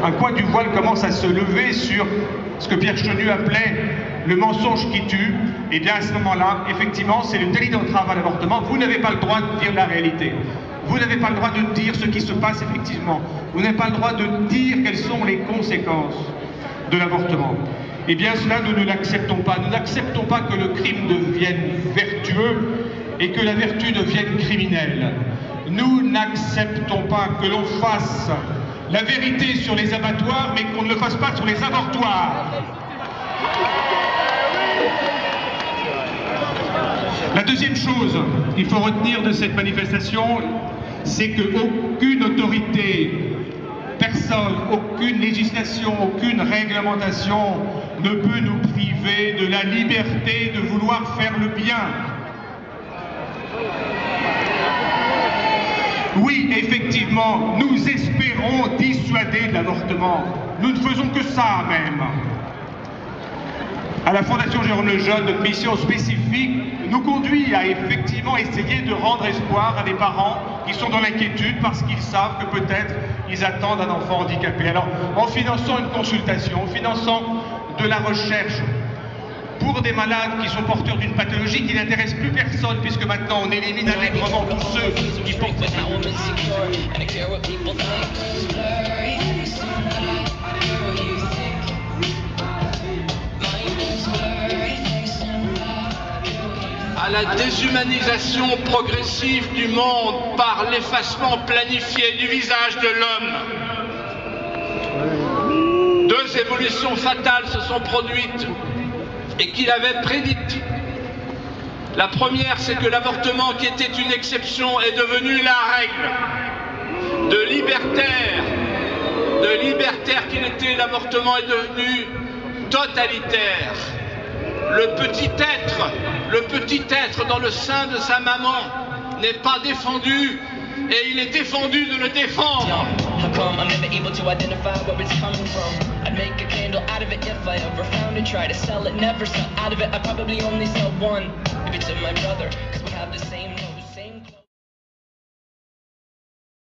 un coin du voile commence à se lever sur ce que Pierre Chenu appelait le mensonge qui tue, et bien à ce moment-là, effectivement, c'est le délit d'entrave à l'avortement. Vous n'avez pas le droit de dire la réalité. Vous n'avez pas le droit de dire ce qui se passe effectivement. Vous n'avez pas le droit de dire quelles sont les conséquences de l'avortement. Eh bien cela, nous ne l'acceptons pas. Nous n'acceptons pas que le crime devienne vertueux et que la vertu devienne criminelle. Nous n'acceptons pas que l'on fasse la vérité sur les abattoirs, mais qu'on ne le fasse pas sur les avortoirs. La deuxième chose qu'il faut retenir de cette manifestation, c'est qu'aucune autorité, personne, aucune législation, aucune réglementation ne peut nous priver de la liberté de vouloir faire le bien. Oui, effectivement, nous espérons dissuader de l'avortement. Nous ne faisons que ça même. À la Fondation Jérôme Lejeune, notre mission spécifique nous conduit à effectivement essayer de rendre espoir à des parents qui sont dans l'inquiétude parce qu'ils savent que peut-être ils attendent un enfant handicapé. Alors, en finançant une consultation, en finançant de la recherche pour des malades qui sont porteurs d'une pathologie qui n'intéresse plus personne, puisque maintenant on élimine allègrement tous ceux qui portent cette pathologie. À la déshumanisation progressive du monde par l'effacement planifié du visage de l'homme. Deux évolutions fatales se sont produites et qu'il avait prédites. La première, c'est que l'avortement, qui était une exception, est devenu la règle. De libertaire qu'il était, l'avortement est devenu totalitaire. Le petit être dans le sein de sa maman n'est pas défendu, et il est défendu de le défendre. How come I'm never able to identify where it's coming from? I'd make a candle out of it if I ever found it. Try to sell it, never sell out of it. I probably only sell one. If it's to my brother, cause we have the same